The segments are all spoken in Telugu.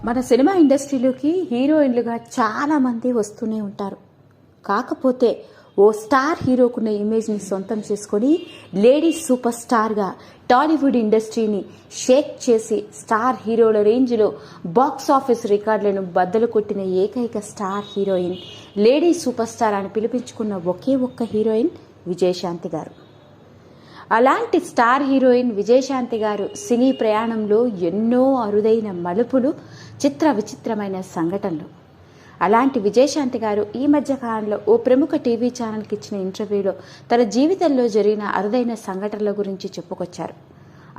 మన సినిమా ఇండస్ట్రీలోకి హీరోయిన్లుగా చాలామంది వస్తూనే ఉంటారు. కాకపోతే ఓ స్టార్ హీరోకున్న ఇమేజ్ని సొంతం చేసుకొని లేడీ సూపర్ స్టార్గా టాలీవుడ్ ఇండస్ట్రీని షేక్ చేసి స్టార్ హీరోల రేంజ్లో బాక్స్ ఆఫీస్ రికార్డులను బద్దలు కొట్టిన ఏకైక star heroine, lady super star అని పిలిపించుకున్న ఒకే ఒక్క హీరోయిన్ విజయశాంతి గారు. అలాంటి స్టార్ హీరోయిన్ విజయశాంతి గారు సినీ ప్రయాణంలో ఎన్నో అరుదైన మలుపులు, చిత్ర విచిత్రమైన సంఘటనలు. అలాంటి విజయశాంతి గారు ఈ మధ్య కాలంలో ఓ ప్రముఖ టీవీ ఛానల్కి ఇచ్చిన ఇంటర్వ్యూలో తన జీవితంలో జరిగిన అరుదైన సంఘటనల గురించి చెప్పుకొచ్చారు.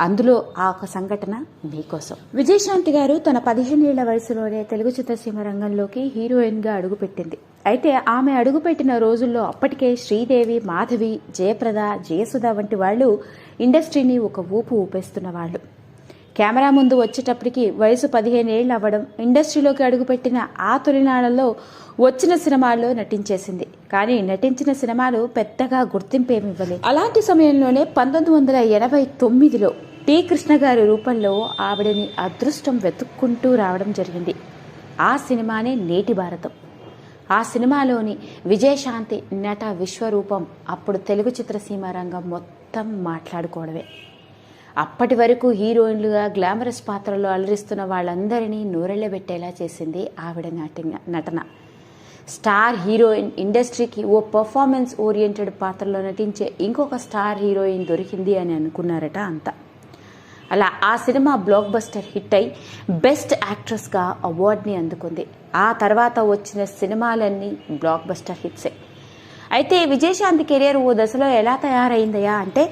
అందులో ఆ ఒక సంఘటన మీకోసం. విజయశాంతి గారు తన 15 ఏళ్ల వయసులోనే తెలుగు చిత్రసీమ రంగంలోకి హీరోయిన్గా అడుగుపెట్టింది. అయితే ఆమె అడుగుపెట్టిన రోజుల్లో అప్పటికే శ్రీదేవి, మాధవి, జయప్రద, జయసుధ వంటి వాళ్ళు ఇండస్ట్రీని ఒక ఊపు ఊపేస్తున్న వాళ్ళు. కెమెరా ముందు వచ్చేటప్పటికి వయసు 15 ఏళ్ళు అవ్వడం, ఇండస్ట్రీలోకి అడుగుపెట్టిన ఆ తొలినాళ్లలో వచ్చిన సినిమాల్లో నటించేసింది. కానీ నటించిన సినిమాలు పెద్దగా గుర్తింపేమి ఇవ్వలేదు. అలాంటి సమయంలోనే 1989లో టి కృష్ణ గారి రూపంలో ఆవిడని అదృష్టం వెతుక్కుంటూ రావడం జరిగింది. ఆ సినిమానే నేటి భారతం. ఆ సినిమాలోని విజయశాంతి నట విశ్వరూపం అప్పుడు తెలుగు చిత్రసీమ రంగం మొత్తం మాట్లాడుకోవడమే. అప్పటి వరకు హీరోయిన్లుగా గ్లామరస్ పాత్రలో అలరిస్తున్న వాళ్ళందరినీ నూరెళ్లబెట్టేలా చేసింది ఆవిడ నటన. స్టార్ హీరోయిన్ ఇండస్ట్రీకి ఓ పర్ఫార్మెన్స్ ఓరియంటెడ్ పాత్రలో నటించే ఇంకొక స్టార్ హీరోయిన్ దొరికింది అని అనుకున్నారట అంతా. అలా ఆ సినిమా బ్లాక్ బస్టర్ హిట్ అయి బెస్ట్ యాక్ట్రెస్గా అవార్డుని అందుకుంది. ఆ తర్వాత వచ్చిన సినిమాలన్నీ బ్లాక్ బస్టర్ హిట్సే. అయితే విజయశాంతి కెరీర్ ఓ దశలో ఎలా తయారైందయా అంటే,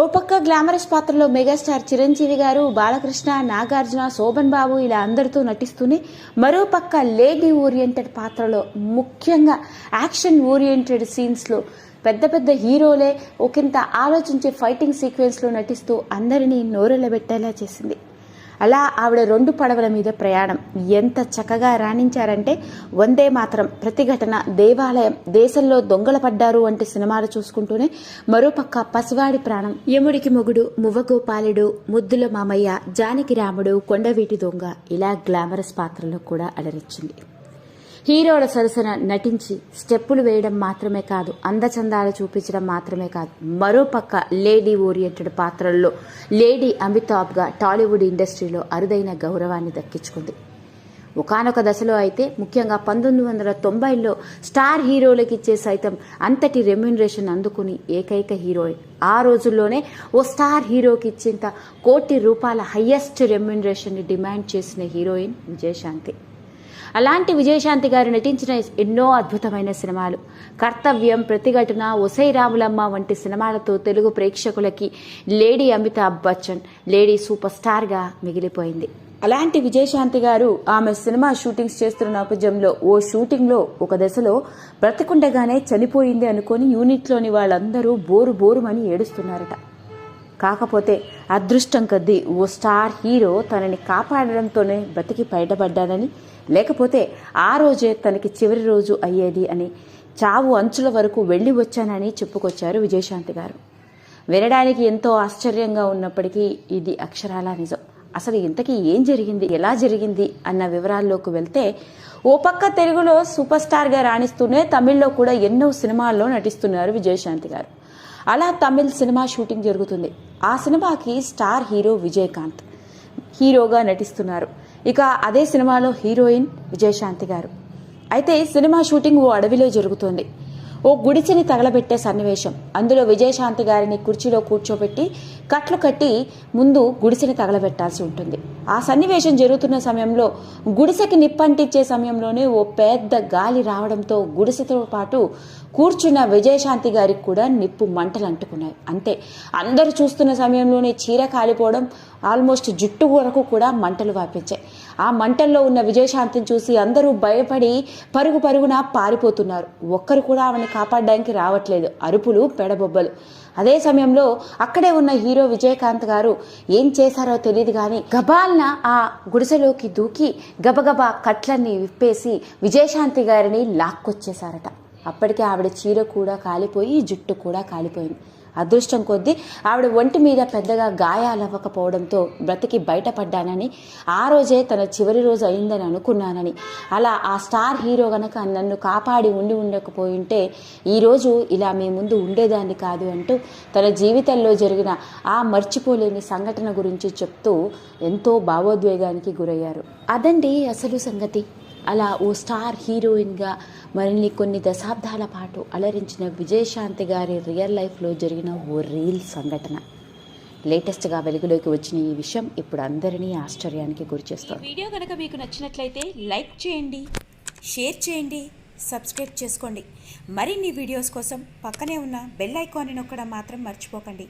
ఓ పక్క గ్లామరస్ పాత్రలో మెగాస్టార్ చిరంజీవి గారు, బాలకృష్ణ, నాగార్జున, శోభన్ బాబు ఇలా అందరితో నటిస్తూనే మరో పక్క లేడీ ఓరియంటెడ్ పాత్రలో, ముఖ్యంగా యాక్షన్ ఓరియంటెడ్ సీన్స్లో పెద్ద పెద్ద హీరోలే ఒకంత ఆలోచించే ఫైటింగ్ సీక్వెన్స్లో నటిస్తూ అందరినీ నోరెళ్లబెట్టేలా చేసింది. అలా ఆవిడ 2 పడవల మీద ప్రయాణం ఎంత చక్కగా రాణించారంటే, వందే మాత్రం, ప్రతిఘటన, దేవాలయం, దేశంలో దొంగల పడ్డారు వంటి సినిమాలు చూసుకుంటూనే మరోపక్క పసివాడి ప్రాణం, యముడికి మొగుడు, మువ్వగోపాలుడు, ముద్దుల మామయ్య, జానకి రాముడు, కొండవీటి దొంగ ఇలా గ్లామరస్ పాత్రలో కూడా అలరించింది. హీరోల సరసన నటించి స్టెప్పులు వేయడం మాత్రమే కాదు, అందచందాలు చూపించడం మాత్రమే కాదు, మరోపక్క లేడీ ఓరియంటెడ్ పాత్రల్లో లేడీ అమితాబ్గా టాలీవుడ్ ఇండస్ట్రీలో అరుదైన గౌరవాన్ని దక్కించుకుంది. ఒకానొక దశలో అయితే, ముఖ్యంగా 1990లో స్టార్ హీరోలకు ఇచ్చే సైతం అంతటి రెమ్యూనరేషన్ అందుకుని ఏకైక హీరోయిన్. ఆ రోజుల్లోనే ఓ స్టార్ హీరోకి ఇచ్చేంత ₹1,00,00,000 హయ్యెస్ట్ రెమ్యూనరేషన్ని డిమాండ్ చేసిన హీరోయిన్ విజయశాంతి. అలాంటి విజయశాంతి గారు నటించిన ఎన్నో అద్భుతమైన సినిమాలు, కర్తవ్యం, ప్రతిఘటన, ఒసై రాములమ్మ వంటి సినిమాలతో తెలుగు ప్రేక్షకులకి lady Amitabh Bachchan, lady super స్టార్గా మిగిలిపోయింది. అలాంటి విజయశాంతి గారు ఆమె సినిమా షూటింగ్స్ చేస్తున్న నేపథ్యంలో ఓ షూటింగ్లో ఒక దశలో బ్రతికుండగానే చనిపోయింది అనుకొని యూనిట్లోని వాళ్ళందరూ బోరుమని ఏడుస్తున్నారట. కాకపోతే అదృష్టం కొద్దీ ఓ స్టార్ హీరో తనని కాపాడడంతోనే బతికి బయటపడ్డానని, లేకపోతే ఆ రోజే తనకి చివరి రోజు అయ్యేది అని, చావు అంచుల వరకు వెళ్ళి వచ్చానని చెప్పుకొచ్చారు విజయశాంతి గారు. వినడానికి ఎంతో ఆశ్చర్యంగా ఉన్నప్పటికీ ఇది అక్షరాలా నిజం. అసలు ఇంతకీ ఏం జరిగింది, ఎలా జరిగింది అన్న వివరాల్లోకి వెళ్తే, ఓ పక్క తెలుగులో సూపర్ స్టార్గా రాణిస్తూనే తమిళ్లో కూడా ఎన్నో సినిమాల్లో నటిస్తున్నారు విజయశాంతి గారు. అలా తమిళ్ సినిమా షూటింగ్ జరుగుతుంది. ఆ సినిమాకి స్టార్ హీరో విజయకాంత్ హీరోగా నటిస్తున్నారు. ఇక అదే సినిమాలో హీరోయిన్ విజయశాంతి గారు. అయితే సినిమా షూటింగ్ ఓ అడవిలో జరుగుతుంది. ఓ గుడిసెని తగలబెట్టే సన్నివేశం. అందులో విజయశాంతి గారిని కుర్చీలో కూర్చోబెట్టి కట్లు కట్టి ముందు గుడిసెని తగలబెట్టాల్సి ఉంటుంది. ఆ సన్నివేశం జరుగుతున్న సమయంలో, గుడిసెకి నిప్పంటించే సమయంలోనే ఓ పెద్ద గాలి రావడంతో గుడిసెతో పాటు కూర్చున్న విజయశాంతి గారికి కూడా నిప్పు మంటలు అంటుకున్నాయి. అంతే, అందరూ చూస్తున్న సమయంలోనే చీర కాలిపోవడం, ఆల్మోస్ట్ జుట్టు వరకు కూడా మంటలు వ్యాపించాయి. ఆ మంటల్లో ఉన్న విజయశాంతిని చూసి అందరూ భయపడి పరుగున పారిపోతున్నారు. ఒక్కరు కూడా ఆమెను కాపాడడానికి రావట్లేదు. అరుపులు, పెడబొబ్బలు. అదే సమయంలో అక్కడే ఉన్న హీరో విజయకాంత్ గారు ఏం చేశారో తెలియదు కానీ గబాల్న ఆ గుడిసెలోకి దూకి గబగబా కట్లన్నీ విప్పేసి విజయశాంతి గారిని లాక్కొచ్చేశారట. అప్పటికే ఆవిడ చీర కూడా కాలిపోయి జుట్టు కూడా కాలిపోయింది. అదృష్టం కొద్దీ ఆవిడ ఒంటి మీద పెద్దగా గాయాలు అవ్వకపోవడంతో బ్రతికి బయటపడ్డానని, ఆ రోజే తన చివరి రోజు అయిందని అనుకున్నానని, అలా ఆ స్టార్ హీరో గనక నన్ను కాపాడి ఉండకపోయింటే ఈరోజు ఇలా మీ ముందు ఉండేదాన్ని కాదు అంటూ తన జీవితంలో జరిగిన ఆ మర్చిపోలేని సంఘటన గురించి చెప్తూ ఎంతో భావోద్వేగానికి గురయ్యారు. అదండి అసలు సంగతి. అలా ఓ స్టార్ హీరోయిన్గా మరిన్ని కొన్ని దశాబ్దాల పాటు అలరించిన విజయశాంతి గారి రియల్ లైఫ్లో జరిగిన ఓ రియల్ సంఘటన. లేటెస్ట్గా వెలుగులోకి వచ్చిన ఈ విషయం ఇప్పుడు అందరినీ ఆశ్చర్యానికి గురిచేస్తుంది. వీడియో కనుక మీకు నచ్చినట్లయితే లైక్ చేయండి, షేర్ చేయండి, సబ్స్క్రైబ్ చేసుకోండి. మరిన్ని వీడియోస్ కోసం పక్కనే ఉన్న బెల్ ఐకాన్ని నొక్కడం మాత్రం మర్చిపోకండి.